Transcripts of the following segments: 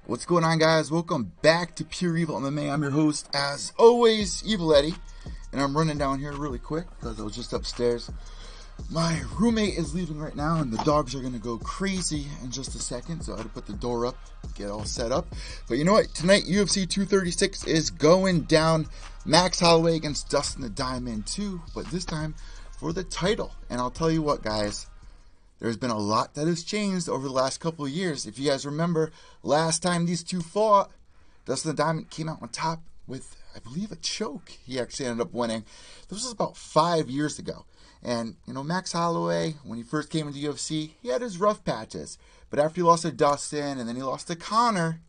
What's going on, guys? Welcome back to Pure EVil MMA. I'm your host, as always, Evil Eddie. And I'm running down here really quick because I was just upstairs. My roommate is leaving right now, and the dogs are going to go crazy in just a second. So I had to put the door up, get all set up. But you know what? Tonight, UFC 236 is going down. Max Holloway against Dustin the Diamond 2. But this time for the title. And I'll tell you what, guys. There's been a lot that has changed over the last couple of years. If you guys remember, last time these two fought, Dustin the Diamond came out on top with, I believe, a choke. He actually ended up winning. This was about 5 years ago. And, you know, Max Holloway, when he first came into UFC, he had his rough patches. But after he lost to Dustin and then he lost to Conor,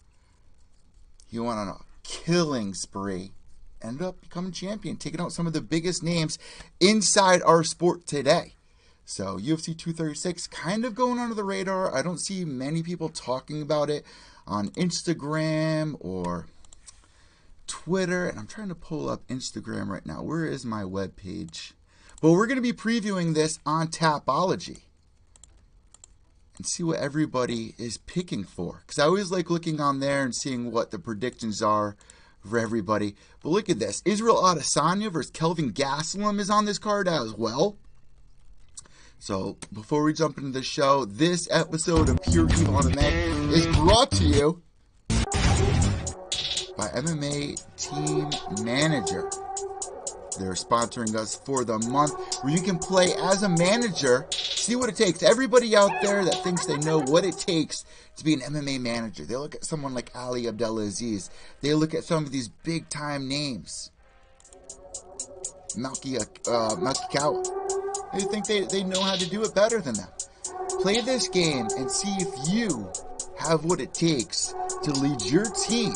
he went on a killing spree. Ended up becoming champion, taking out some of the biggest names inside our sport today. So UFC 236 kind of going under the radar. I don't see many people talking about it on Instagram or Twitter. And I'm trying to pull up Instagram right now. Where is my webpage? But we're going to be previewing this on Tapology and see what everybody is picking for. Because I always like looking on there and seeing what the predictions are for everybody. But look at this. Israel Adesanya versus Kelvin Gastelum is on this card as well. So, before we jump into the show, this episode of Pure EVil MMA is brought to you by MMA Team Manager. They're sponsoring us for the month where you can play as a manager, see what it takes. Everybody out there that thinks they know what it takes to be an MMA manager, they look at someone like Ali Abdelaziz. They look at some of these big-time names. Malky Kawa. They think they know how to do it better than them. Play this game and see if you have what it takes to lead your team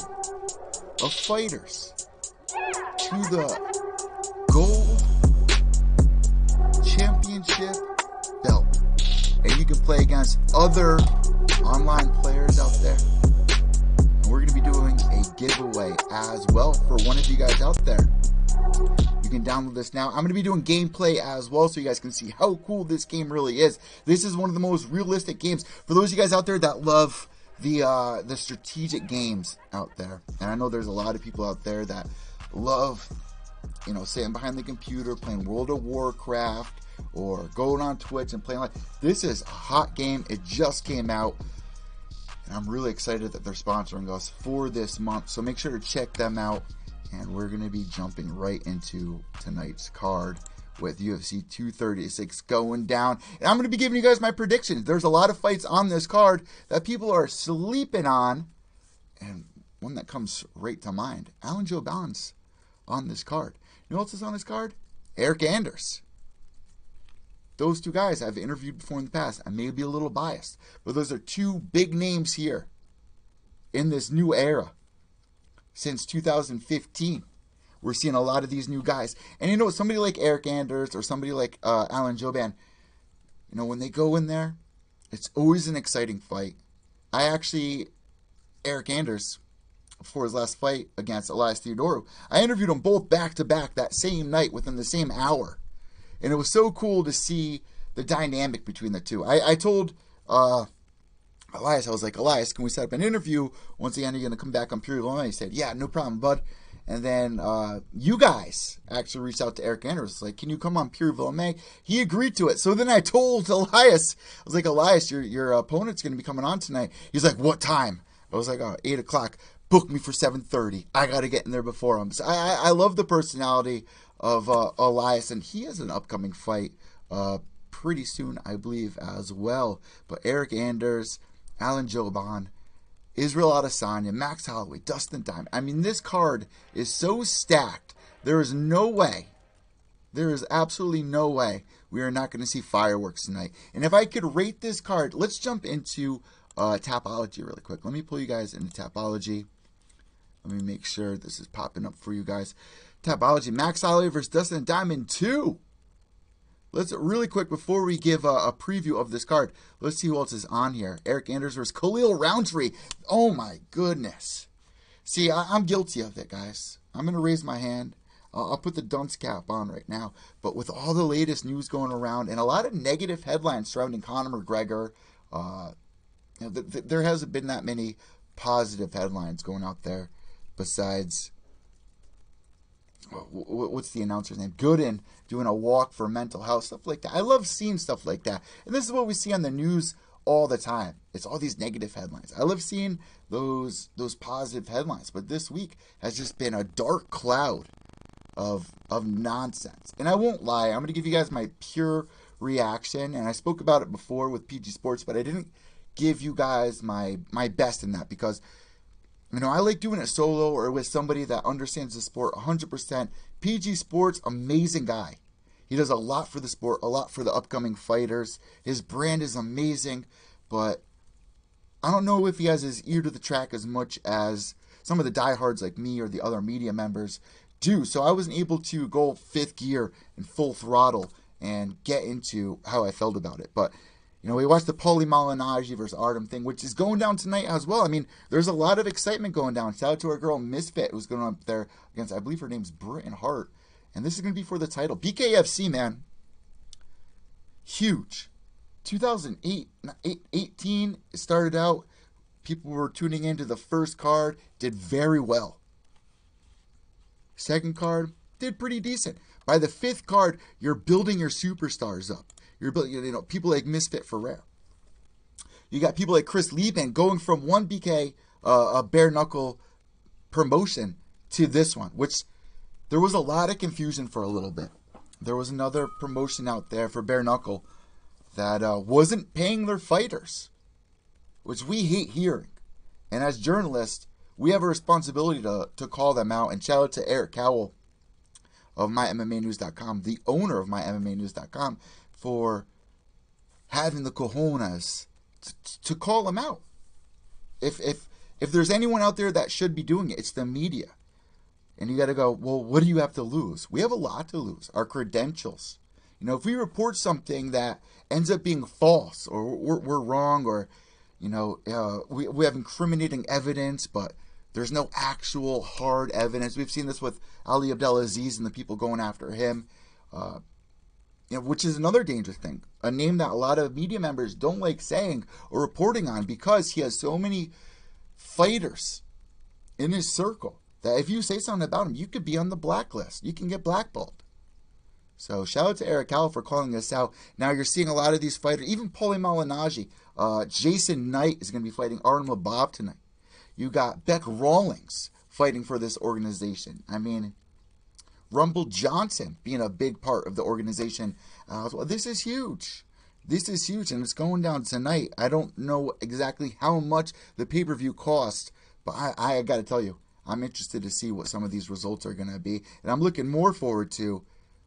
of fighters to the gold championship belt. And you can play against other online players out there. And we're going to be doing a giveaway as well for one of you guys out there. You can download this now. I'm going to be doing gameplay as well so you guys can see how cool this game really is. This is one of the most realistic games. For those of you guys out there that love the strategic games out there. And I know there's a lot of people out there that love, you know, sitting behind the computer playing World of Warcraft or going on Twitch and playing like this. Is a hot game. It just came out. And I'm really excited that they're sponsoring us for this month. So make sure to check them out. And we're going to be jumping right into tonight's card with UFC 236 going down. And I'm going to be giving you guys my predictions. There's a lot of fights on this card that people are sleeping on. And one that comes right to mind, Alan Jouban's on this card. You know what else is on this card? Eryk Anders. Those two guys I've interviewed before in the past. I may be a little biased, but those are two big names here in this new era. Since 2015, we're seeing a lot of these new guys. And you know, somebody like Eryk Anders or somebody like Alan Jouban, you know, when they go in there, it's always an exciting fight. Eryk Anders, before his last fight against Elias Theodorou, I interviewed them both back-to-back that same night within the same hour. And it was so cool to see the dynamic between the two. I told Elias, I was like, Elias, can we set up an interview? Once again, you're going to come back on Pure EVil MMA. He said, yeah, no problem, bud. And then you guys actually reached out to Eryk Anders. Like, can you come on Pure EVil MMA? He agreed to it. So then I told Elias, I was like, Elias, your opponent's going to be coming on tonight. He's like, what time? I was like, 8 o'clock. Book me for 7:30. I got to get in there before him. So I love the personality of Elias, and he has an upcoming fight pretty soon, I believe, as well. But Eryk Anders, Alan Jouban, Israel Adesanya, Max Holloway, Dustin Diamond. I mean, this card is so stacked. There is no way, there is absolutely no way we are not going to see fireworks tonight. And if I could rate this card, let's jump into Tapology really quick. Let me pull you guys into Tapology. Let me make sure this is popping up for you guys. Tapology, Max Holloway versus Dustin Diamond 2. Let's really quick, before we give a preview of this card, let's see who else is on here. Eryk Anders versus Khalil Roundtree. Oh my goodness. See, I'm guilty of it, guys. I'm going to raise my hand. I'll put the dunce cap on right now. But with all the latest news going around and a lot of negative headlines surrounding Conor McGregor, there hasn't been that many positive headlines going out there besides, what's the announcer's name? Gooden doing a walk for mental health, stuff like that. I love seeing stuff like that. And this is what we see on the news all the time. It's all these negative headlines. I love seeing those positive headlines. But this week has just been a dark cloud of nonsense. And I won't lie, I'm going to give you guys my pure reaction. And I spoke about it before with PG Sports, but I didn't give you guys my best in that because, you know, I like doing it solo or with somebody that understands the sport 100%. PG Sports, amazing guy. He does a lot for the sport, a lot for the upcoming fighters. His brand is amazing, but I don't know if he has his ear to the track as much as some of the diehards like me or the other media members do. So I wasn't able to go fifth gear and full throttle and get into how I felt about it. But, you know, we watched the Paulie Malignaggi versus Artem thing, which is going down tonight as well. I mean, there's a lot of excitement going down. Shout out to our girl Misfit, who's going up there against, I believe her name's Britain Hart. And this is going to be for the title. BKFC, man. Huge. 2018, it started out. People were tuning into the first card. Did very well. Second card, did pretty decent. By the fifth card, you're building your superstars up. You're building, you know, people like Misfit Ferrer. You got people like Chris Lieben going from one BK, a bare knuckle promotion, to this one, which there was a lot of confusion for a little bit. There was another promotion out there for bare knuckle that wasn't paying their fighters, which we hate hearing. And as journalists, we have a responsibility to call them out. And shout out to Eryk Cowell of MyMMAnews.com, the owner of MyMMAnews.com, for having the cojones to call them out. If there's anyone out there that should be doing it, it's the media. And you got to go, well, what do you have to lose? We have a lot to lose. Our credentials. You know, if we report something that ends up being false or we're wrong, or, you know, we have incriminating evidence, but there's no actual hard evidence. We've seen this with Ali Abdelaziz and the people going after him, you know, which is another dangerous thing. A name that a lot of media members don't like saying or reporting on because he has so many fighters in his circle that if you say something about him, you could be on the blacklist. You can get blackballed. So shout out to Eryk Cowell for calling this out. Now you're seeing a lot of these fighters, even Paulie Malignaggi. Jason Knight is going to be fighting Artem Lobov tonight. You got Beck Rawlings fighting for this organization. I mean, Rumble Johnson being a big part of the organization. Well, this is huge. This is huge, and it's going down tonight. I don't know exactly how much the pay-per-view cost, but I got to tell you, I'm interested to see what some of these results are going to be. And I'm looking more forward to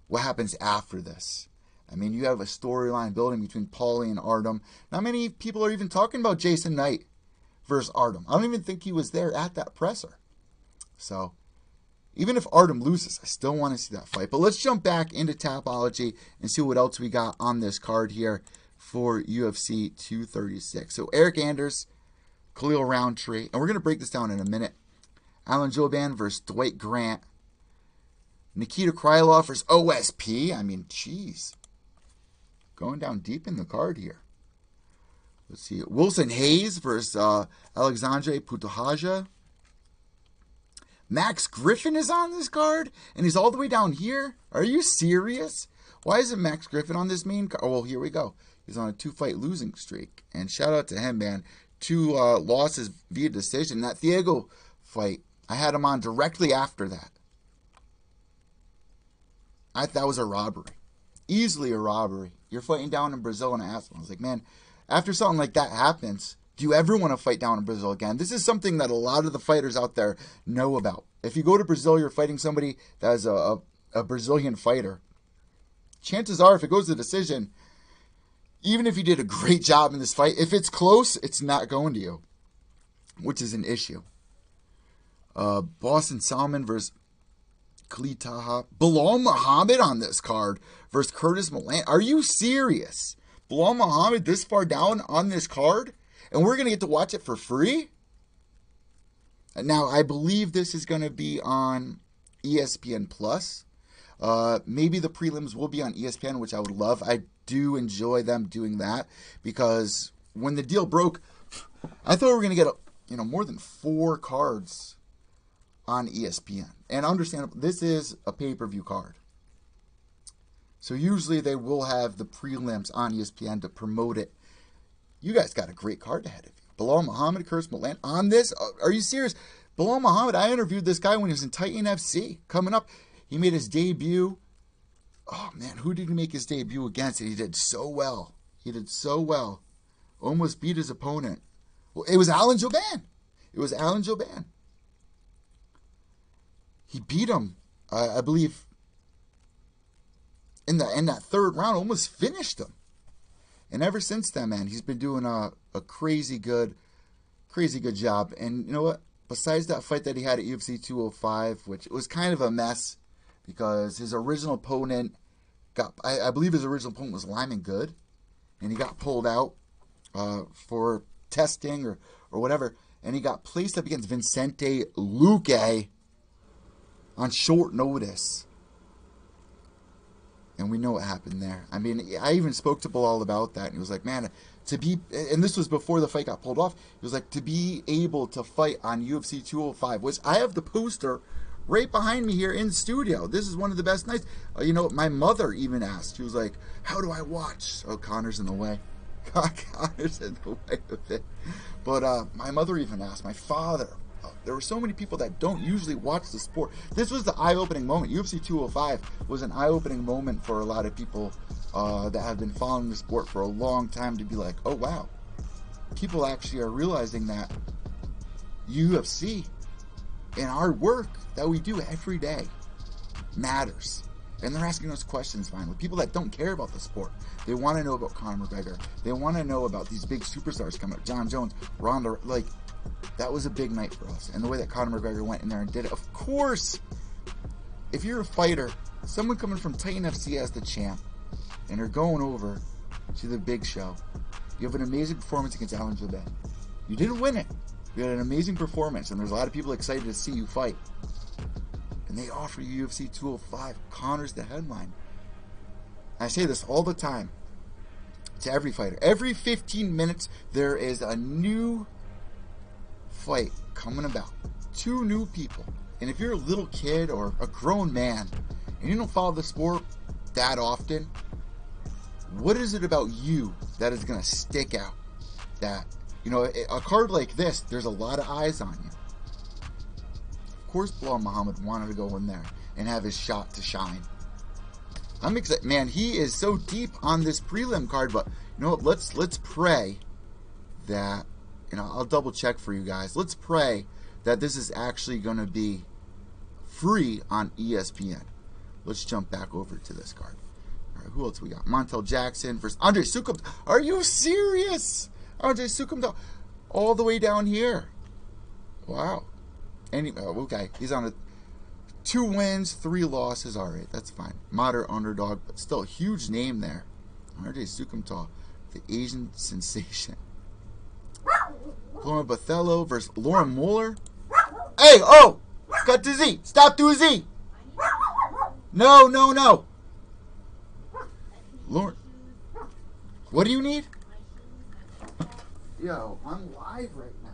what happens after this. I mean, you have a storyline building between Paulie and Artem. Not many people are even talking about Jason Knight versus Artem. I don't even think he was there at that presser. So, even if Artem loses, I still want to see that fight. But let's jump back into Tapology and see what else we got on this card here for UFC 236. So, Eryk Anders, Khalil Roundtree. And we're going to break this down in a minute. Alan Jouban versus Dwight Grant. Nikita Krylov versus OSP. I mean, jeez. Going down deep in the card here. Let's see. Wilson Hayes versus Alexandre Putohaja. Max Griffin is on this card, and he's all the way down here. Are you serious? Why isn't Max Griffin on this main card? Oh, well, here we go. He's on a 2-fight losing streak. And shout out to him, man. 2 losses via decision. That Thiago fight, I had him on directly after that. That was a robbery. Easily a robbery. You're fighting down in Brazil and I asked him. I was like, man, after something like that happens, do you ever want to fight down in Brazil again? This is something that a lot of the fighters out there know about. If you go to Brazil, you're fighting somebody that is a Brazilian fighter. Chances are, if it goes to decision, even if you did a great job in this fight, if it's close, it's not going to you, which is an issue. Boston Salmon versus Khalid Taha. Belal Muhammed on this card versus Curtis Milan. Are you serious? Belal Muhammed this far down on this card? And we're going to get to watch it for free? Now, I believe this is going to be on ESPN+. Maybe the prelims will be on ESPN, which I would love. I do enjoy them doing that because when the deal broke, I thought we were going to get more than 4 cards on ESPN. And understandable, this is a pay-per-view card. So usually they will have the prelims on ESPN to promote it. You guys got a great card ahead of you. Belal Muhammed, Curtis Milan on this. Are you serious? Belal Muhammed, I interviewed this guy when he was in Titan FC. Coming up, he made his debut. Oh, man, who did he make his debut against? And he did so well. He did so well. Almost beat his opponent. Well, it was Alan Jouban. It was Alan Jouban. He beat him, I believe, in that third round. Almost finished him. And ever since then, man, he's been doing a crazy good job. And you know what? Besides that fight that he had at UFC 205, which was kind of a mess because his original opponent I believe his original opponent was Lyman Good, and he got pulled out for testing or whatever, and he got placed up against Vicente Luque on short notice. And we know what happened there. I mean, I even spoke to Belal about that, and he was like, man, and this was before the fight got pulled off, he was like, to be able to fight on UFC 205, which I have the poster right behind me here in studio. This is one of the best nights. My mother even asked, she was like, how do I watch? Oh, Conor's in the way. Conor's in the way of it. But my mother even asked, my father. There were so many people that don't usually watch the sport. This was the eye-opening moment. UFC 205 was an eye-opening moment for a lot of people that have been following the sport for a long time to be like, oh, wow. People actually are realizing that UFC and our work that we do every day matters. And they're asking us questions finally. People that don't care about the sport. They want to know about Conor McGregor. They want to know about these big superstars coming up. John Jones, Ronda, that was a big night for us. And the way that Conor McGregor went in there and did it. Of course, if you're a fighter, someone coming from Titan FC as the champ, and they're going over to the big show, you have an amazing performance against Alan Jouban. You didn't win it. You had an amazing performance, and there's a lot of people excited to see you fight. And they offer you UFC 205. Conor's the headline. I say this all the time to every fighter. Every 15 minutes, there is a new fight coming about. 2 new people. And if you're a little kid or a grown man and you don't follow the sport that often, what is it about you that is going to stick out? That, a card like this, there's a lot of eyes on you. Of course, Belal Muhammed wanted to go in there and have his shot to shine. I'm excited. Man, he is so deep on this prelim card, but let's pray that, I'll double check for you guys. Let's pray that this is actually going to be free on ESPN. Let's jump back over to this card. All right, who else we got? Montel Jackson versus Andre Sukumta. Are you serious? Andre Sukumta all the way down here. Wow. Okay, he's on 2 wins, 3 losses. All right, that's fine. Moderate underdog, but still a huge name there. Andre Sukumta, the Asian sensation. Paulie Malignaggi versus Lauren Mueller. Hey, oh! Cut to Z. Stop to a Z. No. Lauren, what do you need? Yo, I'm live right now.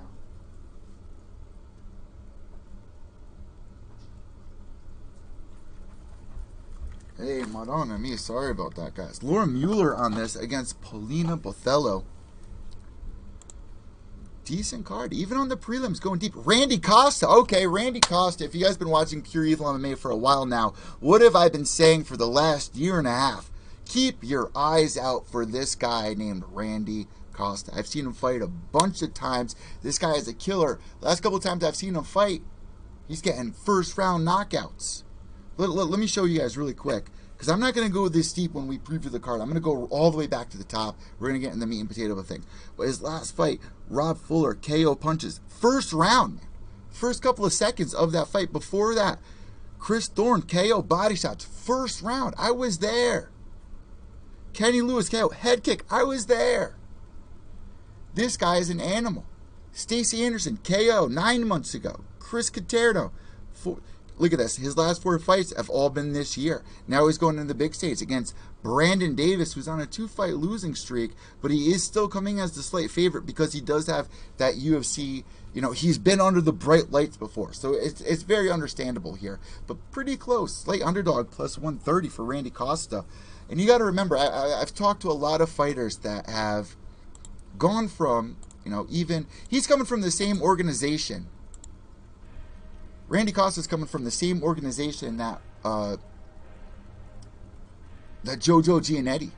Hey, Madonna, me. Sorry about that, guys. Lauren Mueller on this against Paulie Malignaggi. Decent card. Even on the prelims, going deep. Randy Costa. Okay, Randy Costa. If you guys been watching Pure EVil MMA for a while now, what have I been saying for the last year and a half? Keep your eyes out for this guy named Randy Costa. I've seen him fight a bunch of times. This guy is a killer. Last couple of times I've seen him fight, he's getting first-round knockouts. Let me show you guys really quick, because I'm not going to go this deep when we preview the card. I'm going to go all the way back to the top. We're going to get in the meat and potato of the thing. But his last fight, Rob Fuller, KO punches. First round, man. First couple of seconds of that fight. Before that, Chris Thorne, KO body shots. First round. I was there. Kenny Lewis, KO head kick. I was there. This guy is an animal. Stacey Anderson, KO 9 months ago. Chris Caterno, look at this. His last 4 fights have all been this year. Now he's going into the big stage against Brandon Davis, who's on a 2-fight losing streak, but he is still coming as the slight favorite because he does have that UFC, he's been under the bright lights before. So it's very understandable here. But pretty close. Slight underdog, plus 130 for Randy Costa. And you got to remember, I've talked to a lot of fighters that have gone from, he's coming from the same organization. Randy Costa's coming from the same organization that Jojo Giannetti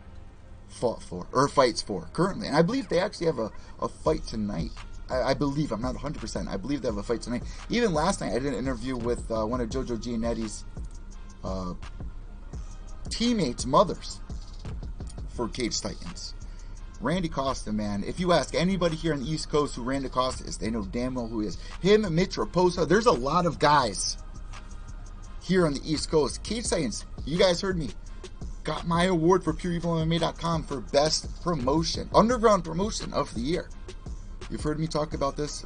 fights for currently. And I believe they actually have a fight tonight. I believe, I'm not 100%. I believe they have a fight tonight. Even last night, I did an interview with one of Jojo Giannetti's teammates' mothers for Cage Titans. Randy Costa, man. If you ask anybody here on the East Coast who Randy Costa is, they know damn well who he is. Him, Mitch Raposa. There's a lot of guys here on the East Coast. Cage Titans, you guys heard me. Got my award for PureEvilMMA.com for best promotion, underground promotion of the year. You've heard me talk about this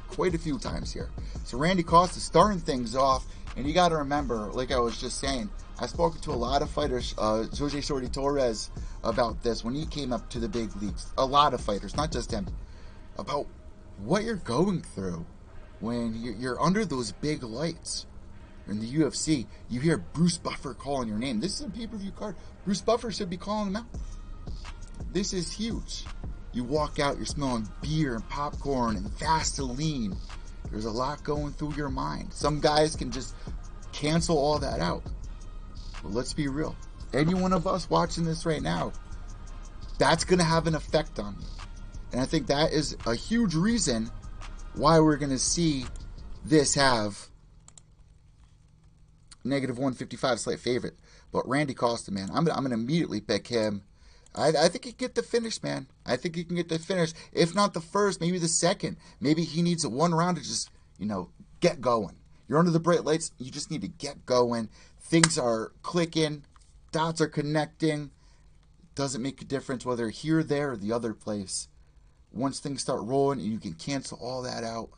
quite a few times here. So Randy Costa starting things off, and you got to remember, like I was just saying, I've spoken to a lot of fighters, Jose Shorty Torres, about this when he came up to the big leagues. A lot of fighters, not just him, about what you're going through when you're under those big lights. In the UFC, you hear Bruce Buffer calling your name. This is a pay-per-view card. Bruce Buffer should be calling him out. This is huge. You walk out, you're smelling beer and popcorn and Vaseline. There's a lot going through your mind. Some guys can just cancel all that out. But let's be real. Any one of us watching this right now, that's going to have an effect on you. And I think that is a huge reason why we're going to see this have negative 155 slight favorite. But Randy Costa, man, I'm going to immediately pick him. I think he can get the finish, man. I think he can get the finish. If not the first, maybe the second. Maybe he needs a one round to just, get going. You're under the bright lights. You just need to get going. Things are clicking. Dots are connecting. Doesn't make a difference whether here, there, or the other place. Once things start rolling and you can cancel all that out,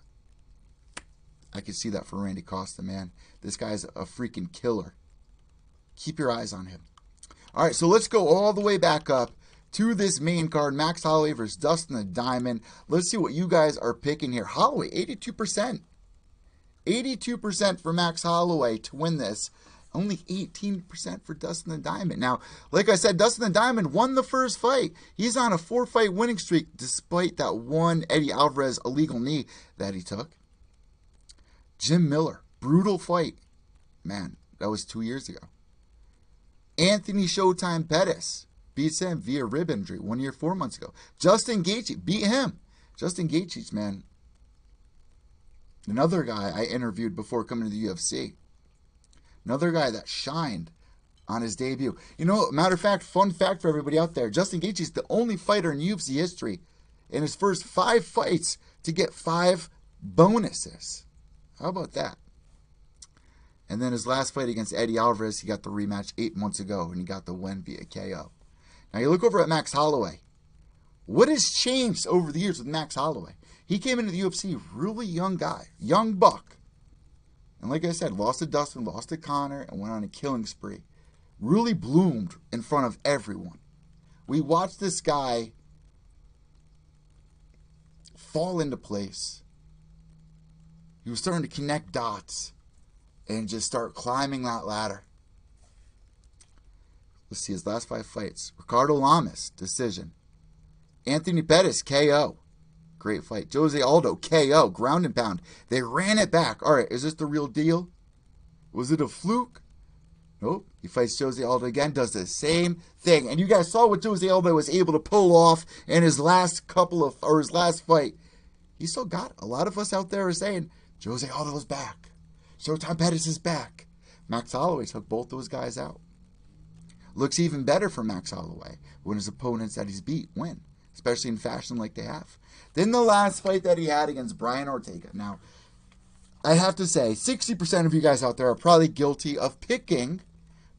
I can see that for Randy Costa, man. This guy's a freaking killer. Keep your eyes on him. All right, so let's go all the way back up to this main card. Max Holloway versus Dustin the Diamond. Let's see what you guys are picking here. Holloway, 82%. 82% for Max Holloway to win this. Only 18% for Dustin the Diamond. Now, like I said, Dustin the Diamond won the first fight. He's on a 4-fight winning streak despite that one Eddie Alvarez illegal knee that he took. Jim Miller, brutal fight. Man, that was 2 years ago. Anthony Showtime Pettis beats him via rib injury 1 year, 4 months ago. Justin Gaethje beat him. Justin Gaethje's, man, another guy I interviewed before coming to the UFC. Another guy that shined on his debut. Matter of fact, fun fact for everybody out there, Justin Gaethje's the only fighter in UFC history in his first 5 fights to get 5 bonuses. How about that? And then his last fight against Eddie Alvarez, he got the rematch 8 months ago, and he got the win via KO. Now you look over at Max Holloway. What has changed over the years with Max Holloway? He came into the UFC really young guy, young buck. And like I said, lost to Dustin, lost to Conor, and went on a killing spree. Really bloomed in front of everyone. We watched this guy fall into place. He was starting to connect dots and just start climbing that ladder. Let's see his last 5 fights. Ricardo Lamas, decision. Anthony Pettis, KO. Great fight. Jose Aldo, KO, ground and pound. They ran it back. All right, is this the real deal? Was it a fluke? Nope. He fights Jose Aldo again, does the same thing. And you guys saw what Jose Aldo was able to pull off in his last his last fight. He still got it. A lot of us out there are saying, Jose Aldo's back. Showtime Pettis is back. Max Holloway took both those guys out. Looks even better for Max Holloway when his opponents that he's beat win, especially in fashion like they have. Then the last fight that he had against Brian Ortega. Now, I have to say, 60% of you guys out there are probably guilty of picking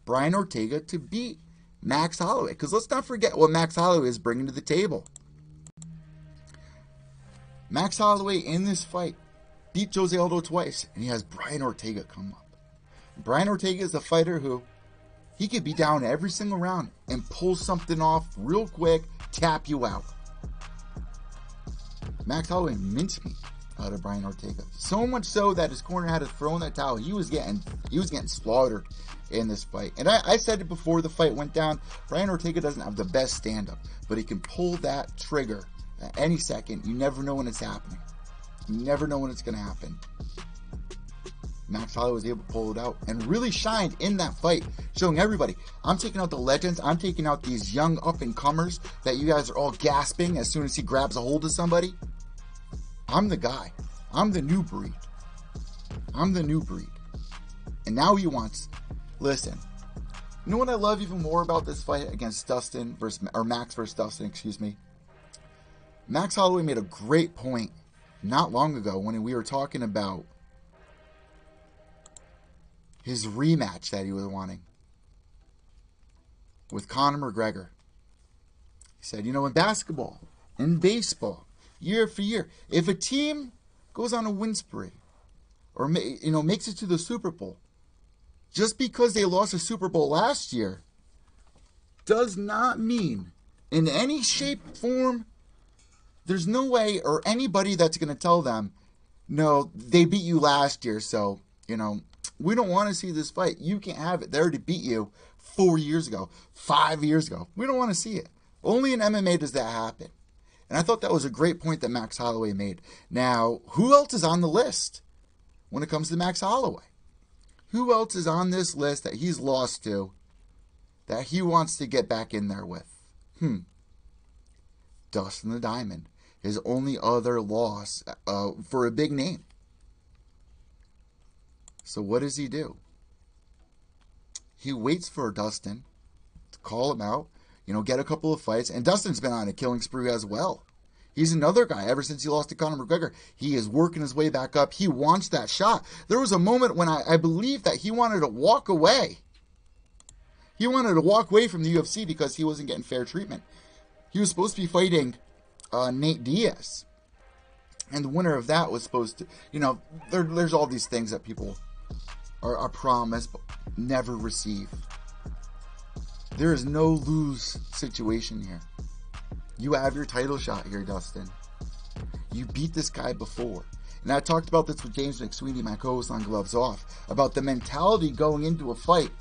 Brian Ortega to beat Max Holloway. Because let's not forget what Max Holloway is bringing to the table. Max Holloway in this fight beat Jose Aldo twice, and he has Brian Ortega come up. Brian Ortega is a fighter who he could be down every single round and pull something off real quick, tap you out. Max Holloway minced me out of Brian Ortega. So much so that his corner had to throw in that towel. He was getting slaughtered in this fight. And I said it before the fight went down. Brian Ortega doesn't have the best stand-up, but he can pull that trigger at any second. You never know when it's happening. You never know when it's going to happen. Max Holloway was able to pull it out and really shined in that fight, showing everybody, I'm taking out the legends, I'm taking out these young up-and-comers that you guys are all gasping as soon as he grabs a hold of somebody. I'm the guy. I'm the new breed. I'm the new breed. And now he wants, listen, you know what I love even more about this fight against Max versus Dustin, excuse me? Max Holloway made a great point not long ago when we were talking about his rematch that he was wanting with Conor McGregor. He said, you know, in basketball, in baseball, year after year, if a team goes on a win spree or makes it to the Super Bowl, just because they lost a Super Bowl last year does not mean in any shape, form, there's no way or anybody that's going to tell them, no, they beat you last year, so, we don't want to see this fight. You can't have it. They already beat you 4 years ago, 5 years ago. We don't want to see it. Only in MMA does that happen. And I thought that was a great point that Max Holloway made. Now, who else is on the list when it comes to Max Holloway? Who else is on this list that he's lost to that he wants to get back in there with? Dustin the Diamond. His only other loss for a big name. So what does he do? He waits for Dustin to call him out, get a couple of fights. And Dustin's been on a killing spree as well. He's another guy. Ever since he lost to Conor McGregor, he is working his way back up. He wants that shot. There was a moment when I believe that he wanted to walk away. He wanted to walk away from the UFC because he wasn't getting fair treatment. He was supposed to be fighting Nate Diaz. And the winner of that was supposed to, there's all these things that people are promised but never receive. There is no lose situation here. You have your title shot here, Dustin. You beat this guy before. And I talked about this with James McSweeney, my co-host on Gloves Off, about the mentality going into a fight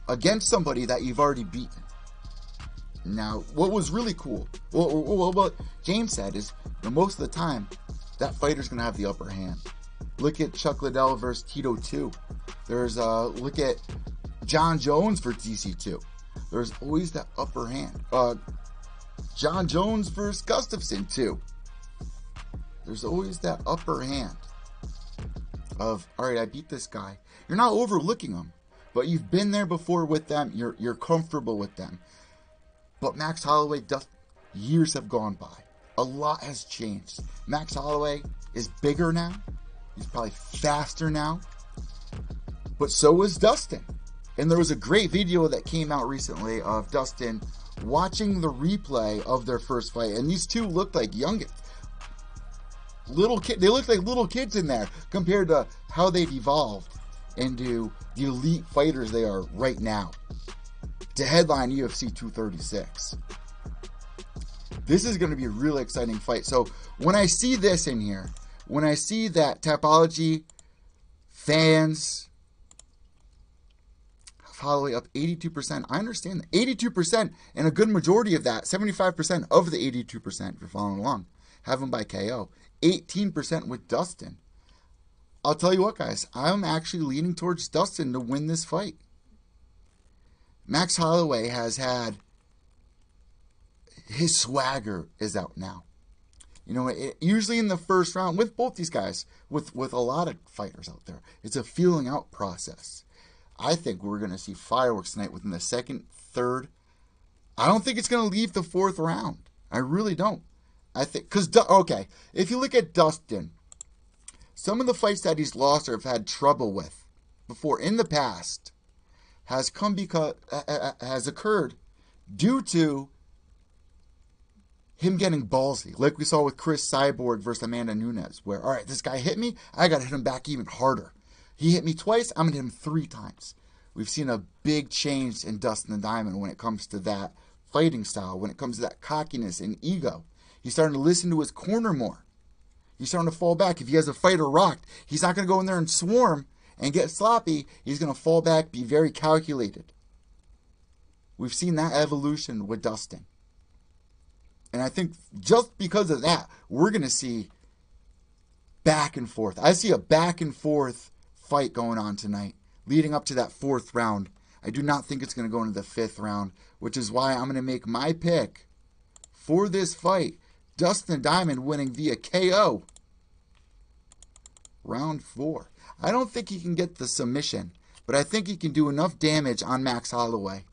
against somebody that you've already beaten. Now, what was really cool, what James said is, most of the time, that fighter's going to have the upper hand. Look at Chuck Liddell versus Tito 2. Look at John Jones versus DC2. There's always that upper hand. John Jones versus Gustafsson 2. There's always that upper hand of, all right, I beat this guy. You're not overlooking them, but you've been there before with them. You're comfortable with them. But Max Holloway, years have gone by. A lot has changed. Max Holloway is bigger now. He's probably faster now. But so is Dustin. And there was a great video that came out recently of Dustin watching the replay of their first fight. And these two looked like little kids. They looked like little kids in there compared to how they've evolved into the elite fighters they are right now to headline UFC 236. This is going to be a really exciting fight. So when I see this in here, when I see that Tapology fans have Holloway up 82%, I understand that. 82%, and a good majority of that, 75% of the 82%, if you're following along, have him by KO. 18% with Dustin. I'll tell you what, guys, I'm actually leaning towards Dustin to win this fight. Max Holloway has had, his swagger is out now. Usually in the first round, with both these guys, with a lot of fighters out there, it's a feeling out process. I think we're going to see fireworks tonight within the second, third. I don't think it's going to leave the fourth round. I really don't. I think, okay, if you look at Dustin, some of the fights that he's lost or have had trouble with before in the past has occurred due to him getting ballsy, like we saw with Chris Cyborg versus Amanda Nunes, where, all right, this guy hit me, I got to hit him back even harder. He hit me twice, I'm going to hit him 3 times. We've seen a big change in Dustin the Diamond when it comes to that fighting style, when it comes to that cockiness and ego. He's starting to listen to his corner more. He's starting to fall back. If he has a fighter rocked, he's not going to go in there and swarm and get sloppy. He's going to fall back, be very calculated. We've seen that evolution with Dustin. And I think just because of that, we're going to see back and forth. I see a back and forth fight going on tonight, leading up to that 4th round. I do not think it's going to go into the 5th round, which is why I'm going to make my pick for this fight. Dustin Diamond winning via KO. Round 4. I don't think he can get the submission, but I think he can do enough damage on Max Holloway.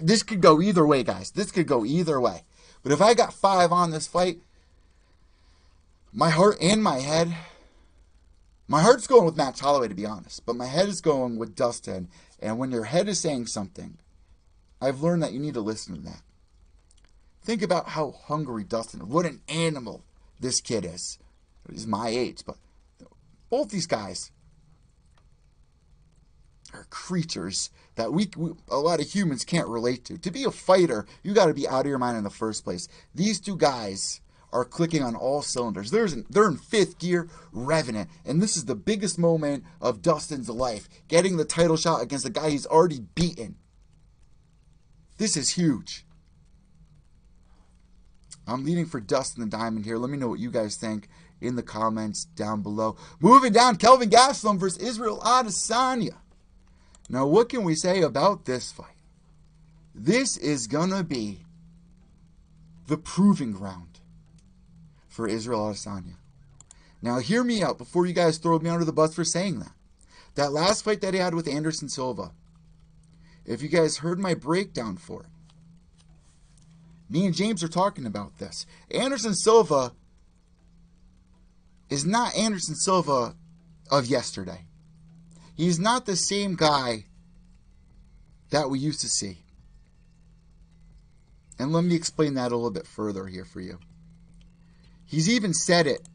This could go either way, guys. This could go either way. But if I got 5 on this fight, my heart and my head, my heart's going with Max Holloway, to be honest, but my head is going with Dustin. And when your head is saying something, I've learned that you need to listen to that. Think about how hungry Dustin is. What an animal this kid is. He's my age, but both these guys are creatures that we a lot of humans can't relate to. To be a fighter, you got to be out of your mind in the first place. These 2 guys are clicking on all cylinders. They're in 5th gear, revving it. And this is the biggest moment of Dustin's life, getting the title shot against a guy he's already beaten. This is huge. I'm leaning for Dustin the Diamond here. Let me know what you guys think in the comments down below. Moving down, Kelvin Gastelum versus Israel Adesanya. Now, what can we say about this fight? This is going to be the proving ground for Israel Adesanya. Now, hear me out before you guys throw me under the bus for saying that. That last fight that he had with Anderson Silva, if you guys heard my breakdown for it, me and James are talking about this. Anderson Silva is not Anderson Silva of yesterday. He's not the same guy that we used to see. And let me explain that a little bit further here for you. He's even said it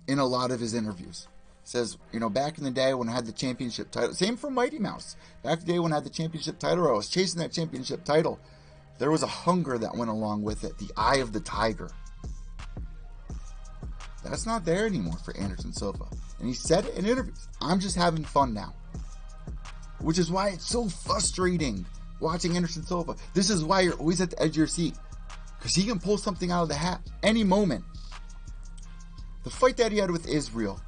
in a lot of his interviews. Says, back in the day when I had the championship title, same for Mighty Mouse. Back in the day when I had the championship title, I was chasing that championship title. There was a hunger that went along with it, the eye of the tiger. That's not there anymore for Anderson Silva. And he said it in interviews. I'm just having fun now. Which is why it's so frustrating watching Anderson Silva. This is why you're always at the edge of your seat. Because he can pull something out of the hat any moment. The fight that he had with Israel,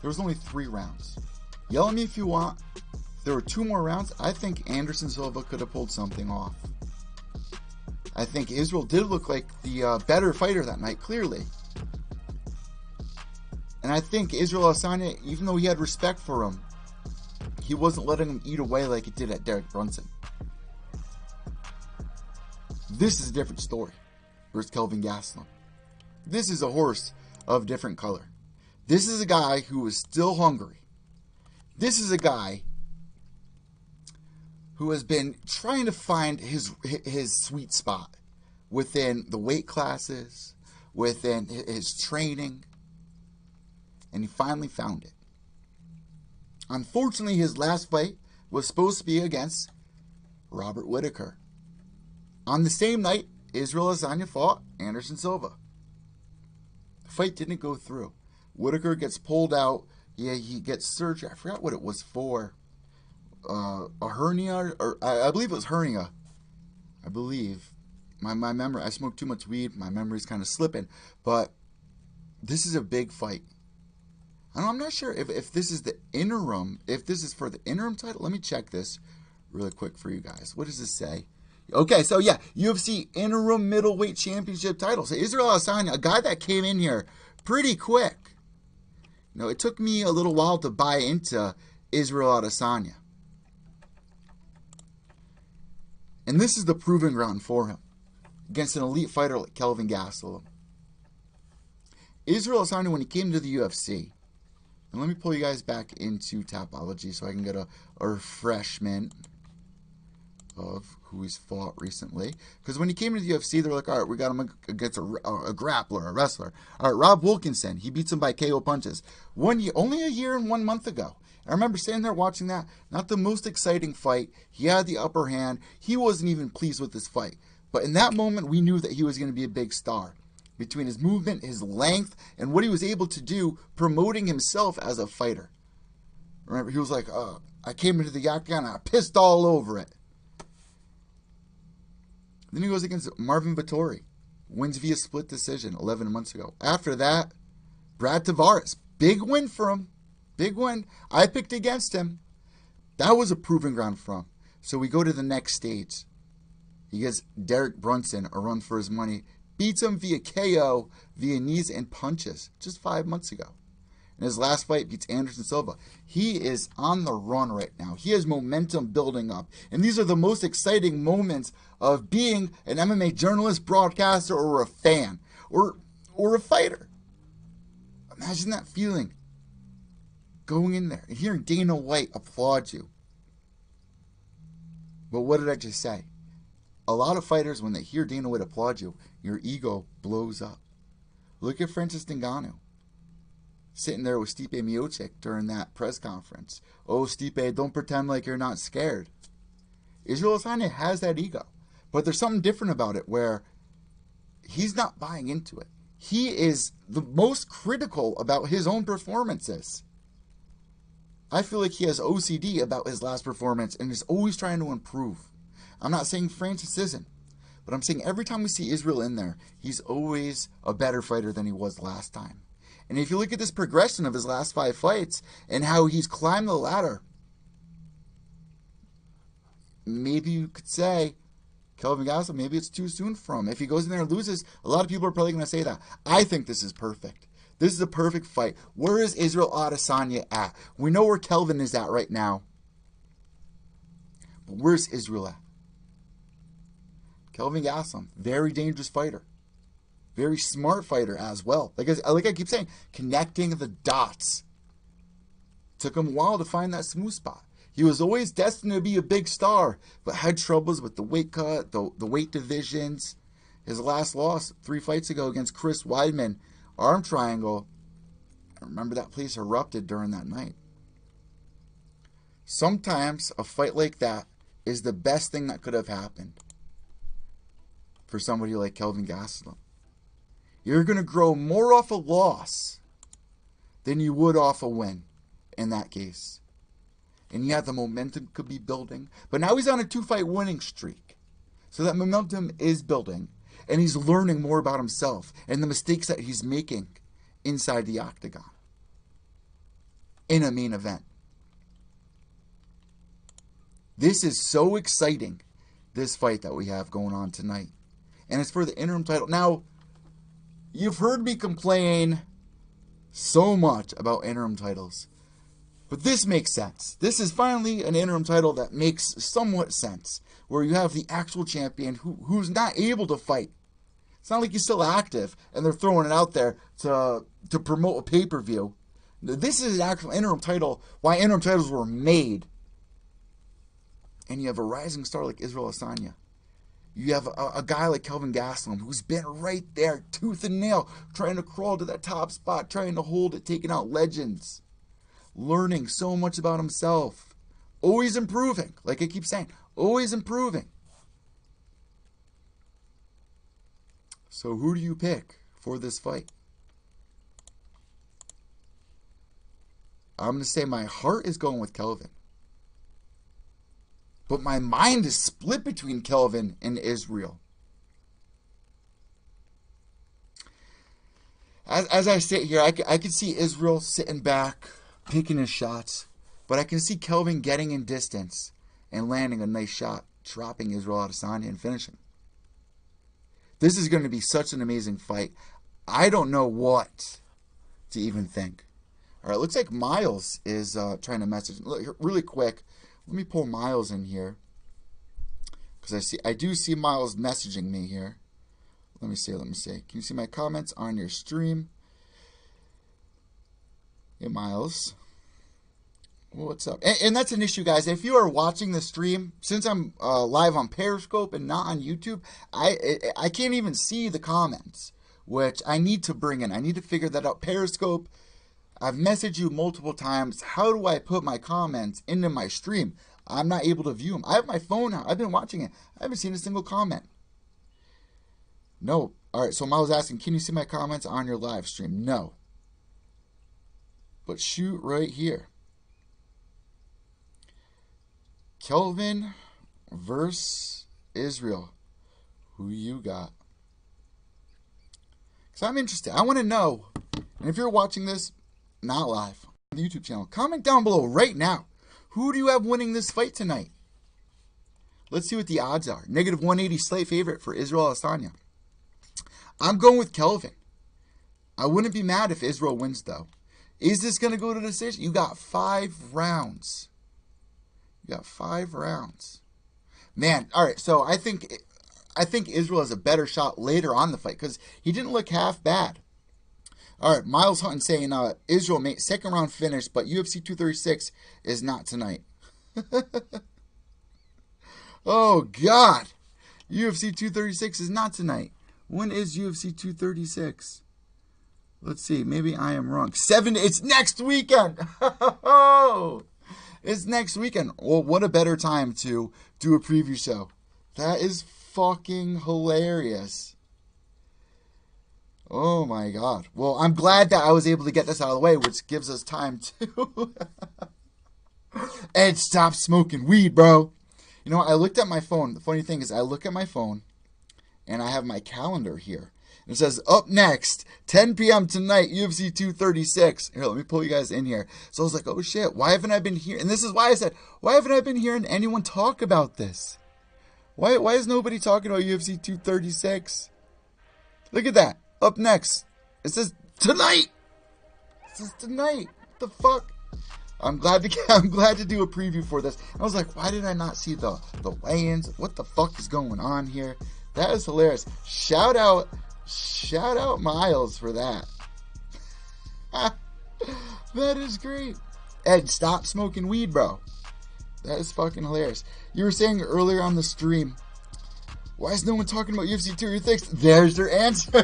there was only 3 rounds. Yell at me if you want. If there were 2 more rounds, I think Anderson Silva could have pulled something off. I think Israel did look like the better fighter that night, clearly. And I think Israel Adesanya, even though he had respect for him, he wasn't letting him eat away like he did at Derek Brunson. This is a different story versus Kelvin Gastelum. This is a horse of different color. This is a guy who is still hungry. This is a guy who has been trying to find his sweet spot within the weight classes, within his training, and he finally found it. Unfortunately, his last fight was supposed to be against Robert Whittaker. On the same night, Israel Adesanya fought Anderson Silva. The fight didn't go through. Whittaker gets pulled out. Yeah, he gets surgery. I forgot what it was for. A hernia, or I believe it was hernia. I believe. My memory, I smoked too much weed. My memory's kind of slipping. But this is a big fight. I'm not sure if this is the interim, if this is for the interim title. Let me check this really quick for you guys. What does this say? Okay, so yeah, UFC interim middleweight championship title. So Israel Adesanya, a guy that came in here pretty quick. It took me a little while to buy into Israel Adesanya. And this is the proving ground for him against an elite fighter like Kelvin Gastelum. Israel Adesanya, when he came to the UFC, and let me pull you guys back into Tapology so I can get a refreshment. of who he's fought recently. Because when he came to the UFC, they're like, all right, we got him against a grappler, a wrestler. All right, Rob Wilkinson, he beats him by KO punches. Only a year and 1 month ago. I remember sitting there watching that. Not the most exciting fight. He had the upper hand. He wasn't even pleased with this fight. But in that moment, we knew that he was going to be a big star. Between his movement, his length, and what he was able to do promoting himself as a fighter. Remember, he was like, I came into the octagon and I pissed all over it. Then he goes against Marvin Vettori. Wins via split decision 11 months ago. After that, Brad Tavares. Big win for him. Big win. I picked against him. That was a proving ground for him. So we go to the next stage. He gives Derek Brunson a run for his money. Beats him via KO, via knees and punches, just 5 months ago. In his last fight, beats Anderson Silva. He is on the run right now. He has momentum building up. And these are the most exciting moments of being an MMA journalist, broadcaster, or a fan, or a fighter. Imagine that feeling. Going in there and hearing Dana White applaud you. But what did I just say? A lot of fighters, when they hear Dana White applaud you, your ego blows up. Look at Francis Ngannou. Sitting there with Stipe Miocic during that press conference. Oh, Stipe, don't pretend like you're not scared. Israel Adesanya has that ego. But there's something different about it where he's not buying into it. He is the most critical about his own performances. I feel like he has OCD about his last performance and is always trying to improve. I'm not saying Francis isn't, but I'm saying every time we see Israel in there, he's always a better fighter than he was last time. And if you look at this progression of his last 5 fights and how he's climbed the ladder, maybe you could say, Kelvin Gastelum, maybe it's too soon for him. If he goes in there and loses, a lot of people are probably going to say that. I think this is perfect. This is a perfect fight. Where is Israel Adesanya at? We know where Kelvin is at right now. But where's Israel at? Kelvin Gastelum, very dangerous fighter. Very smart fighter as well. Like I keep saying, connecting the dots. Took him a while to find that smooth spot. He was always destined to be a big star, but had troubles with the weight cut, the weight divisions. His last loss 3 fights ago against Chris Weidman, arm triangle. I remember that place erupted during that night. Sometimes a fight like that is the best thing that could have happened for somebody like Kelvin Gastelum. You're going to grow more off a loss than you would off a win in that case. And yeah, the momentum could be building. But now he's on a 2-fight winning streak. So that momentum is building. And he's learning more about himself and the mistakes that he's making inside the octagon in a main event. This is so exciting, this fight that we have going on tonight. And it's for the interim title. Now, you've heard me complain so much about interim titles. But this makes sense. This is finally an interim title that makes somewhat sense. Where you have the actual champion who's not able to fight. It's not like he's still active and they're throwing it out there to promote a pay-per-view. This is an actual interim title. Why interim titles were made. And you have a rising star like Israel Adesanya. You have a guy like Kelvin Gastelum who's been right there, tooth and nail, trying to crawl to that top spot, trying to hold it, taking out legends. Learning so much about himself. Always improving, like I keep saying. Always improving. So who do you pick for this fight? I'm going to say my heart is going with Kelvin. But my mind is split between Kelvin and Israel. As I sit here, I can see Israel sitting back, picking his shots. But I can see Kelvin getting in distance and landing a nice shot, dropping Israel Adesanya and finishing. This is going to be such an amazing fight. I don't know what to even think. All right, looks like Miles is trying to message. Look, really quick, let me pull Miles in here because I do see Miles messaging me here. Let me see. Can you see my comments on your stream? Hey, Miles. What's up? And that's an issue, guys. If you are watching the stream, since I'm live on Periscope and not on YouTube, I can't even see the comments, which I need to bring in. I need to figure that out. Periscope, I've messaged you multiple times. How do I put my comments into my stream? I'm not able to view them. I have my phone out. I've been watching it. I haven't seen a single comment. No. All right, so Miles asking, can you see my comments on your live stream? No. But shoot right here. Kelvin versus Israel. Who you got? Because I'm interested. I want to know. And if you're watching this, not live, on the YouTube channel, comment down below right now. Who do you have winning this fight tonight? Let's see what the odds are. -180 slight favorite for Israel Adesanya. I'm going with Kelvin. I wouldn't be mad if Israel wins, though. Is this going to go to decision? You got 5 rounds. You got 5 rounds. Man, all right, so I think Israel has a better shot later on in the fight because he didn't look half bad. All right, Miles Hutton saying Israel made second round finish, but UFC 236 is not tonight. Oh, God. UFC 236 is not tonight. When is UFC 236? Let's see. Maybe I am wrong. It's next weekend. It's next weekend. Well, what a better time to do a preview show. That is fucking hilarious. Oh my God. Well, I'm glad that I was able to get this out of the way, which gives us time to... Ed, stop smoking weed, bro. You know, I looked at my phone. The funny thing is I look at my phone and I have my calendar here. It says, up next, 10 p.m. tonight, UFC 236. Here, let me pull you guys in here. So I was like, oh shit, why haven't I been here? And this is why I said, why haven't I been hearing anyone talk about this? Why is nobody talking about UFC 236? Look at that. Up next. It says tonight. It says tonight. What the fuck? I'm glad to do a preview for this. I was like, why did I not see the weigh-ins? What the fuck is going on here? That is hilarious. Shout out Miles for that. That is great. Ed, stop smoking weed, bro. That is fucking hilarious. You were saying earlier on the stream, why is no one talking about UFC 236? There's their answer.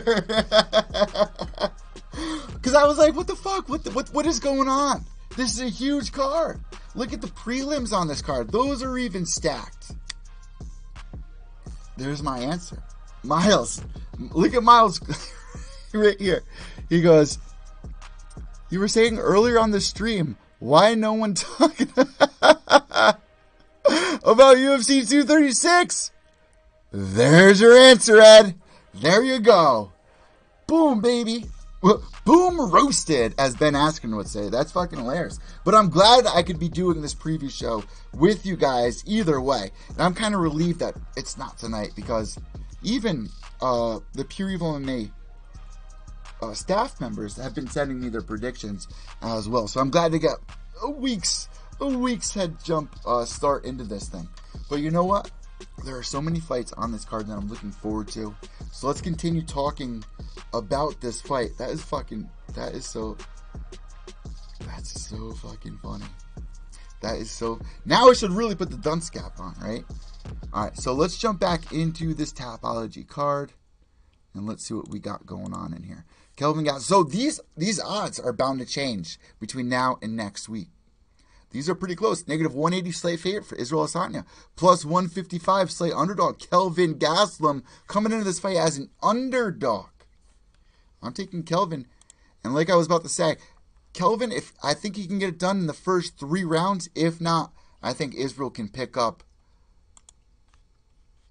Because I was like, what the fuck? What is going on? This is a huge card. Look at the prelims on this card. Those are even stacked. There's my answer. Miles. Look at Miles right here. He goes, you were saying earlier on the stream, why no one talking about UFC 236? There's your answer, Ed. There you go. Boom, baby. Boom roasted, as Ben Askren would say. That's fucking hilarious. But I'm glad I could be doing this preview show with you guys either way. And I'm kind of relieved that it's not tonight because even the Pure EVil MMA staff members have been sending me their predictions as well. So I'm glad to get a week's head jump start into this thing. But you know what? There are so many fights on this card that I'm looking forward to. So let's continue talking about this fight. That's so fucking funny. Now I should really put the dunce cap on, right? Alright, so let's jump back into this Tapology card. And let's see what we got going on in here. Kelvin Gastelum. So these odds are bound to change between now and next week. These are pretty close. -180 slight favorite for Israel Adesanya. Plus 155 slight underdog. Kelvin Gastelum coming into this fight as an underdog. I'm taking Kelvin. And like I was about to say, Kelvin, I think he can get it done in the first 3 rounds. If not, I think Israel can pick up.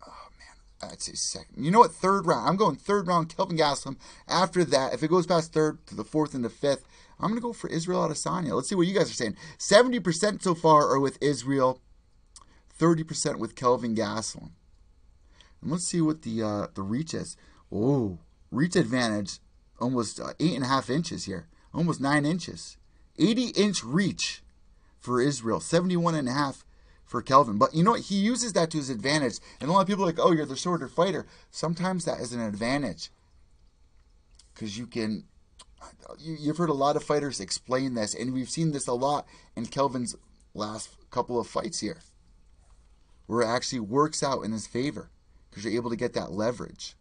Oh, man. I'd say second. You know what? 3rd round. I'm going 3rd round Kelvin Gastelum. After that, if it goes past 3rd to the 4th and the 5th, I'm going to go for Israel Adesanya. Let's see what you guys are saying. 70% so far are with Israel. 30% with Kelvin Gastelum. And let's see what the reach is. Oh, reach advantage. Almost 8.5 inches here. Almost 9 inches. 80-inch reach for Israel. 71.5 for Kelvin. But you know what? He uses that to his advantage. And a lot of people are like, oh, you're the shorter fighter. Sometimes that is an advantage. Because you can... You've heard a lot of fighters explain this, and we've seen this a lot in Kelvin's last couple of fights here, where it actually works out in his favor because you're able to get that leverage.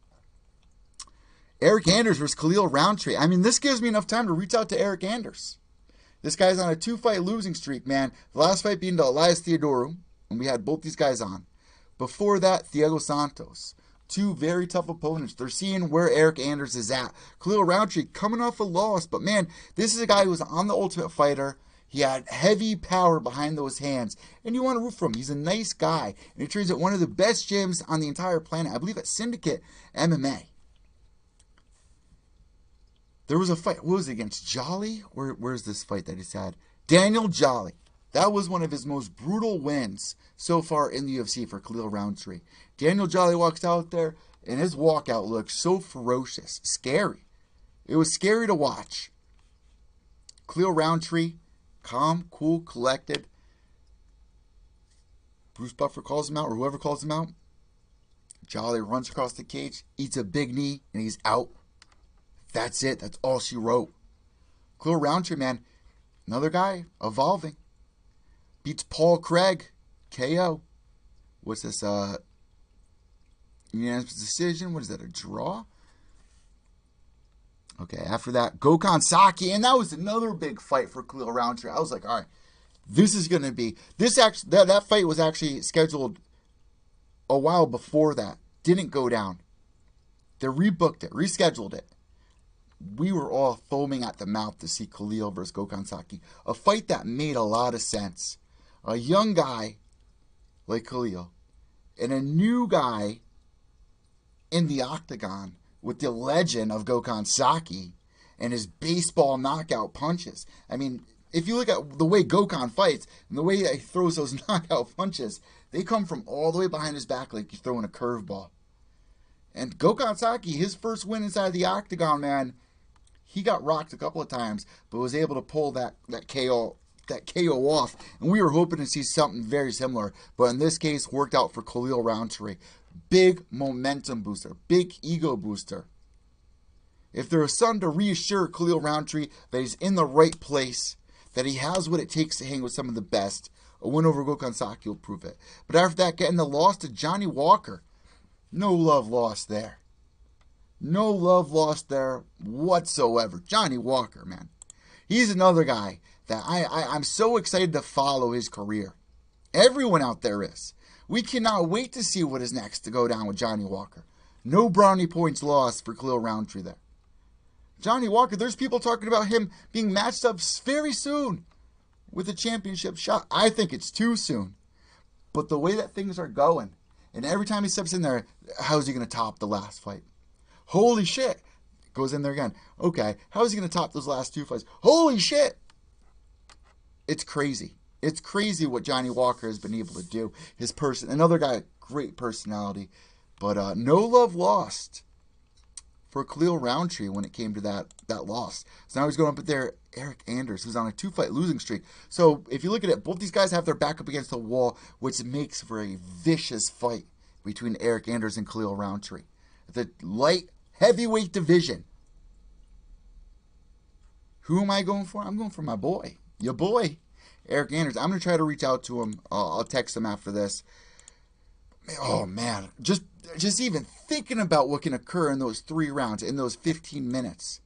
Eryk Anders versus Khalil Roundtree. I mean, this gives me enough time to reach out to Eryk Anders. This guy's on a 2-fight losing streak, man. The last fight being to Elias Theodorou, and we had both these guys on. Before that, Thiago Santos. 2 very tough opponents. They're seeing where Eryk Anders is at. Khalil Roundtree coming off a loss, but man, this is a guy who was on The Ultimate Fighter. He had heavy power behind those hands, and you want to root for him. He's a nice guy, and he trains at one of the best gyms on the entire planet. I believe at Syndicate MMA. There was a fight. What was it, against Jolly? Where's this fight that he's had? Daniel Jolly. That was one of his most brutal wins so far in the UFC for Khalil Roundtree. Daniel Jolly walks out there, and his walkout looks so ferocious. Scary. It was scary to watch. Khalil Roundtree, calm, cool, collected. Bruce Buffer calls him out, or whoever calls him out. Jolly runs across the cage, eats a big knee, and he's out. That's it. That's all she wrote. Khalil Roundtree, man, another guy evolving. Beats Paul Craig, KO. What's this? Unanimous decision. What is that? A draw? Okay. After that, Gokhan Saki, and that was another big fight for Khalil Roundtree. I was like, all right, this is going to be this. Actually, that fight was actually scheduled a while before that. Didn't go down. They rebooked it, rescheduled it. We were all foaming at the mouth to see Khalil versus Gokhan Saki. A fight that made a lot of sense. A young guy like Khalil and a new guy in the octagon with the legend of Gokhan Saki and his baseball knockout punches. I mean, if you look at the way Gokhan fights and the way he throws those knockout punches, they come from all the way behind his back like he's throwing a curveball. And Gokhan Saki, his first win inside the octagon, man, he got rocked a couple of times, but was able to pull that KO off. And we were hoping to see something very similar, but in this case, worked out for Khalil Roundtree. Big momentum booster, big ego booster. If there is something to reassure Khalil Roundtree that he's in the right place, that he has what it takes to hang with some of the best, a win over Gokhan Saki will prove it. But after that, getting the loss to Johnny Walker, no love lost there. No love lost there whatsoever. Johnny Walker, man. He's another guy that I'm so excited to follow his career. Everyone out there is. We cannot wait to see what is next to go down with Johnny Walker. No brownie points lost for Khalil Roundtree there. Johnny Walker, there's people talking about him being matched up very soon with a championship shot. I think it's too soon. But the way that things are going, and every time he steps in there, how's he going to top the last fight? Holy shit. Goes in there again. Okay, how is he going to top those last 2 fights? Holy shit. It's crazy. It's crazy what Johnny Walker has been able to do. His person, another guy, great personality. But no love lost for Khalil Roundtree when it came to that loss. So now he's going up there, Eryk Anders, who's on a 2-fight losing streak. So if you look at it, both these guys have their back up against the wall, which makes for a vicious fight between Eryk Anders and Khalil Roundtree. The light heavyweight division. Who am I going for? I'm going for my boy. Your boy, Eryk Anders. I'm going to try to reach out to him. I'll text him after this. Oh, man. Just even thinking about what can occur in those 3 rounds, in those 15 minutes.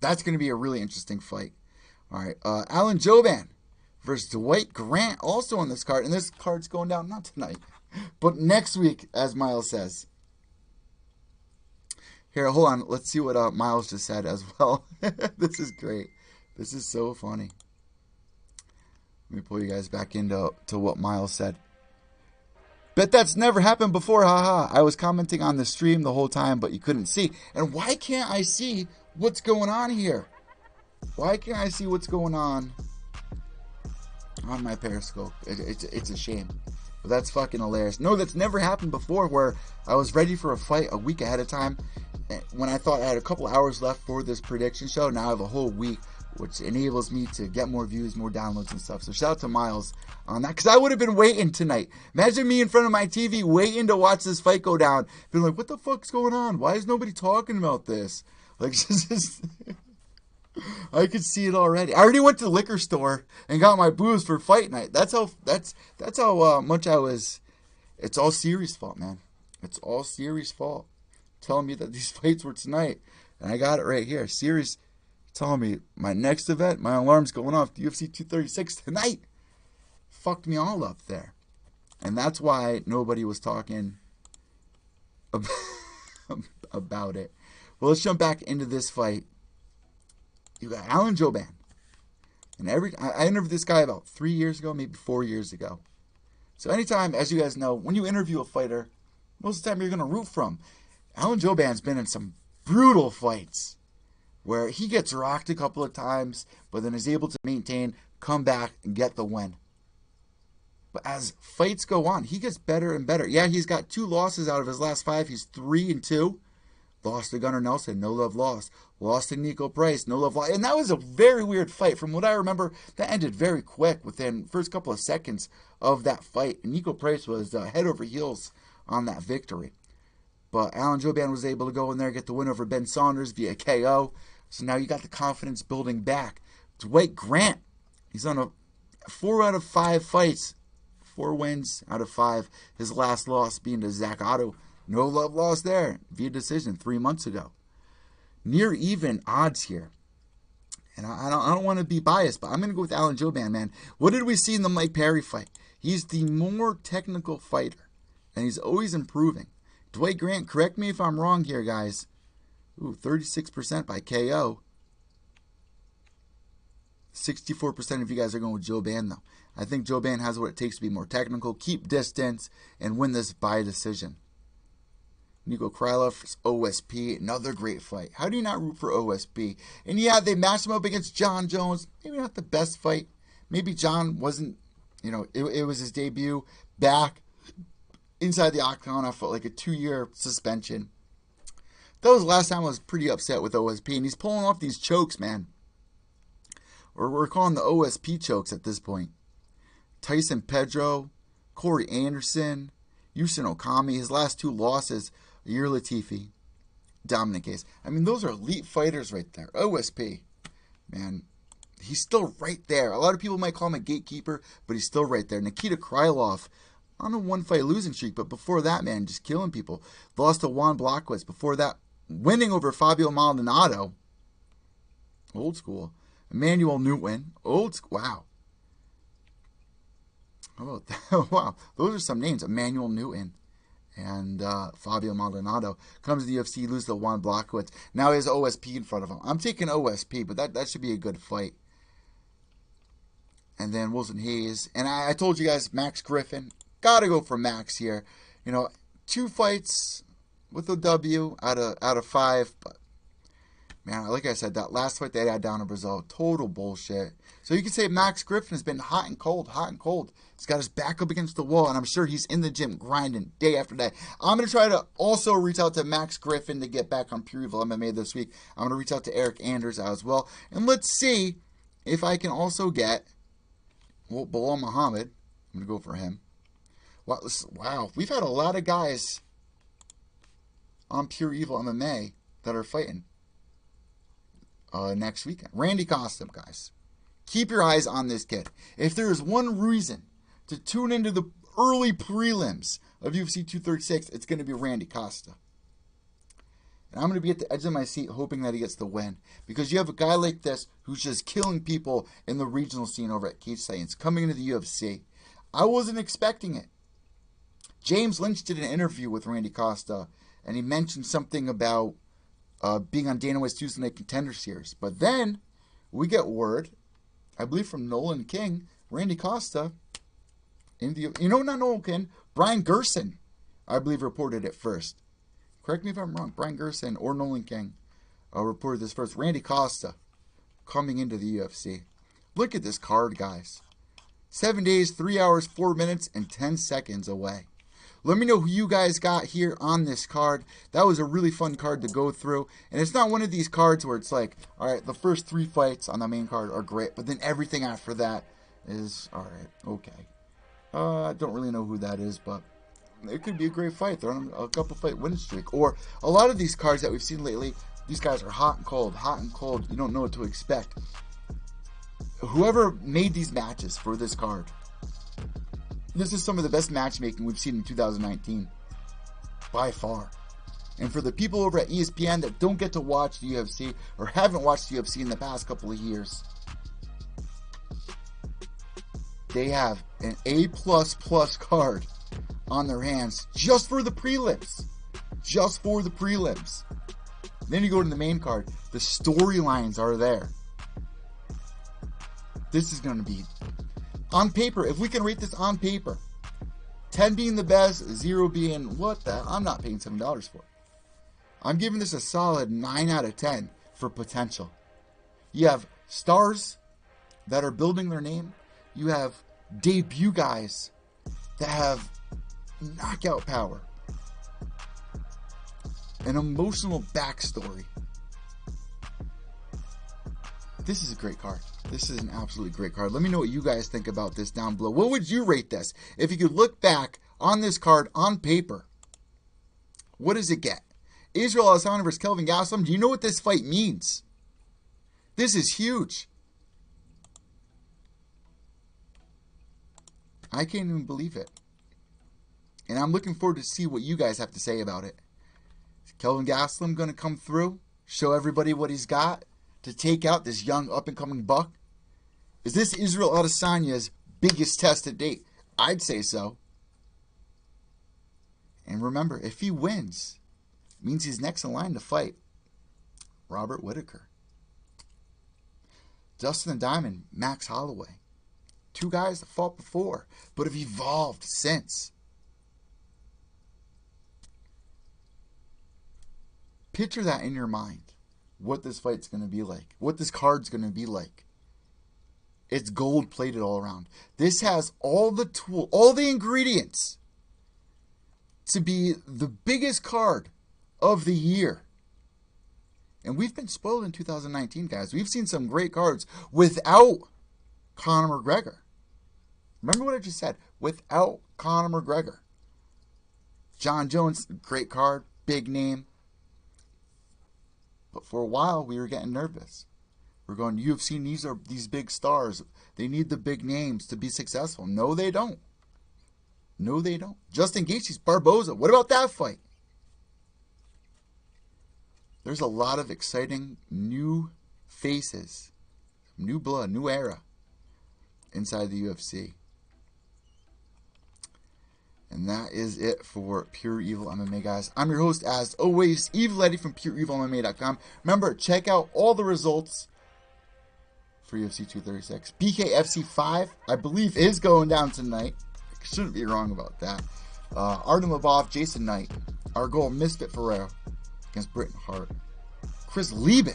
That's going to be a really interesting fight. All right. Alan Jouban versus Dwight Grant, also on this card. And this card's going down not tonight, but next week, as Miles says. Here, hold on. Let's see what Miles just said as well. This is great. This is so funny. Let me pull you guys back into what Miles said. Bet that's never happened before, haha. I was commenting on the stream the whole time, but you couldn't see. And why can't I see what's going on here? Why can't I see what's going on my Periscope? It's a shame. But that's fucking hilarious. No, that's never happened before, where I was ready for a fight a week ahead of time. When I thought I had a couple hours left for this prediction show, now I have a whole week, which enables me to get more views, more downloads and stuff. So shout out to Miles on that, because I would have been waiting tonight. Imagine me in front of my TV waiting to watch this fight go down. Being like, what the fuck's going on? Why is nobody talking about this? Like, just I could see it already. I already went to the liquor store and got my booze for fight night. That's how much I was. It's all Siri's fault, man. It's all Siri's fault. Telling me that these fights were tonight, and I got it right here. Siri's telling me my next event, my alarm's going off. UFC 236 tonight. Fucked me all up there, and that's why nobody was talking about it. Well, let's jump back into this fight. You got Alan Jouban. And I interviewed this guy about 3 years ago, maybe 4 years ago. So anytime, as you guys know, when you interview a fighter, most of the time you're going to root for him. Alan Jouban's been in some brutal fights where he gets rocked a couple of times, but then is able to maintain, come back, and get the win. But as fights go on, he gets better and better. Yeah, he's got 2 losses out of his last 5. He's 3-2. Lost to Gunnar Nelson, no love lost. Lost to Nico Price, no love lost. And that was a very weird fight. From what I remember, that ended very quick within the first couple of seconds of that fight. And Nico Price was head over heels on that victory. But Alan Jouban was able to go in there and get the win over Ben Saunders via KO. So now you got the confidence building back. Dwight Grant, he's on a 4 out of 5 fights. 4 wins out of 5. His last loss being to Zach Otto. No love lost there via decision 3 months ago. Near even odds here. And I don't want to be biased, but I'm going to go with Alan Jouban, man. What did we see in the Mike Perry fight? He's the more technical fighter, and he's always improving. Dwight Grant, correct me if I'm wrong here, guys. Ooh, 36% by KO. 64% of you guys are going with Jouban, though. I think Jouban has what it takes to be more technical, keep distance, and win this by decision. Nikita Krylov, OSP, another great fight. How do you not root for OSP? And yeah, they matched him up against John Jones. Maybe not the best fight. Maybe John wasn't, it was his debut back inside the octagon after like a 2-year suspension. That was the last time I was pretty upset with OSP. And he's pulling off these chokes, man. We're calling the OSP chokes at this point. Tyson Pedro, Corey Anderson, Yushin Okami, his last 2 losses. Yair Latifi, Dominic Case. I mean, those are elite fighters right there. OSP, man, he's still right there. A lot of people might call him a gatekeeper, but he's still right there. Nikita Krylov on a 1-fight losing streak, but before that, man, just killing people. Lost to Juan Blackwitz. Before that, winning over Fábio Maldonado. Old school. Emmanuel Newton. Old school. Wow. How about that? Wow. Those are some names. Emmanuel Newton. And Fábio Maldonado comes to the UFC, loses to Juan Blackwitz. Now he has OSP in front of him. I'm taking OSP, but that should be a good fight. And then Wilson Hayes. And I told you guys, Max Griffin. Got to go for Max here. 2 fights with a W out of 5. But, man, like I said, that last fight they had down in Brazil, total bullshit. So you can say Max Griffin has been hot and cold, hot and cold. He's got his back up against the wall, and I'm sure he's in the gym grinding day after day. I'm going to try to also reach out to Max Griffin to get back on Pure EVil MMA this week. I'm going to reach out to Eryk Anders as well. And let's see if I can also get Belal Muhammed. I'm going to go for him. Wow, we've had a lot of guys on Pure EVil MMA that are fighting next weekend. Randy Costa, guys. Keep your eyes on this kid. If there is one reason to tune into the early prelims of UFC 236, it's going to be Randy Costa. And I'm going to be at the edge of my seat hoping that he gets the win. Because you have a guy like this who's just killing people in the regional scene over at Cage Science coming into the UFC. I wasn't expecting it. James Lynch did an interview with Randy Costa, and he mentioned something about being on Dana White's Tuesday Night Contender Series. But then we get word, I believe from Nolan King, Randy Costa, not Nolan King, Brian Gerson, I believe reported it first. Correct me if I'm wrong, Brian Gerson or Nolan King reported this first. Randy Costa coming into the UFC. Look at this card, guys. 7 days, 3 hours, 4 minutes, and 10 seconds away. Let me know who you guys got here on this card. That was a really fun card to go through. And it's not one of these cards where it's like, all right, the first 3 fights on the main card are great, but then everything after that is, all right, okay. I don't really know who that is, but it could be a great fight. They're on a couple fight winning streak. Or a lot of these cards that we've seen lately, These guys are hot and cold, hot and cold. You don't know what to expect. Whoever made these matches for this card, this is some of the best matchmaking we've seen in 2019. By far. And for the people over at ESPN that don't get to watch the UFC or haven't watched the UFC in the past couple of years, they have an A++ card on their hands just for the prelims. Just for the prelims. Then you go to the main card. The storylines are there. This is going to be, on paper, if we can rate this on paper, 10 being the best, 0 being, what the hell? I'm not paying $7 for it. I'm giving this a solid 9 out of 10 for potential. You have stars that are building their name. You have debut guys that have knockout power. An emotional backstory. This is a great card. This is an absolutely great card. Let me know what you guys think about this down below. What would you rate this? If you could look back on this card on paper, what does it get? Israel Adesanya versus Kelvin Gastelum. Do you know what this fight means? This is huge. I can't even believe it. And I'm looking forward to see what you guys have to say about it. Is Kelvin Gastelum going to come through, show everybody what he's got to take out this young up-and-coming buck? Is this Israel Adesanya's biggest test to date? I'd say so. And remember, if he wins, it means he's next in line to fight Robert Whittaker. Dustin the Diamond, Max Holloway. Two guys that fought before, but have evolved since. Picture that in your mind. What this fight's going to be like. What this card's going to be like. It's gold-plated all around. This has all the tools, all the ingredients to be the biggest card of the year. And we've been spoiled in 2019, guys. We've seen some great cards without Conor McGregor. Remember what I just said? Without Conor McGregor. John Jones, great card, big name. But for a while, we were getting nervous. We're going, UFC needs these big stars. They need the big names to be successful. No, they don't. No, they don't. Justin Gaethje's Barboza. What about that fight? There's a lot of exciting new faces, new blood, new era inside the UFC. And that is it for Pure Evil MMA, guys. I'm your host, as always, Evil Eddie from PureEvilMMA.com. Remember, check out all the results for UFC 236. BKFC 5, I believe, is going down tonight. I shouldn't be wrong about that. Artem Lobov, Jason Knight. Our goal, Misfit Ferrero against Britton Hart. Chris Lieben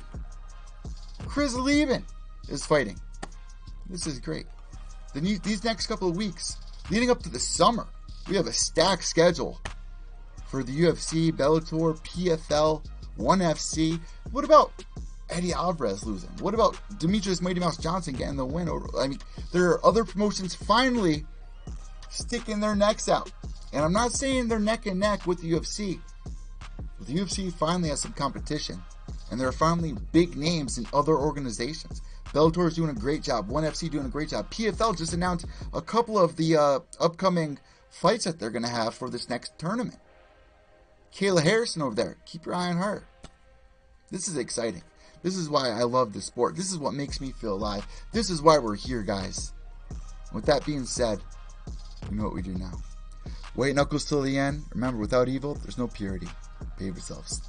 is fighting. This is great. These next couple of weeks, leading up to the summer, we have a stacked schedule for the UFC, Bellator, PFL, 1FC. What about Eddie Alvarez losing? What about Demetrius Mighty Mouse Johnson getting the win over? I mean, there are other promotions finally sticking their necks out. And I'm not saying they're neck and neck with the UFC. But the UFC finally has some competition. And there are finally big names in other organizations. Bellator is doing a great job. 1FC doing a great job. PFL just announced a couple of the upcoming fights that they're going to have for this next tournament. Kayla Harrison over there. Keep your eye on her. This is exciting. This is why I love this sport. This is what makes me feel alive. This is why we're here, guys. With that being said, you know what we do now. White knuckles till the end. Remember, without evil, there's no purity. Behave yourselves.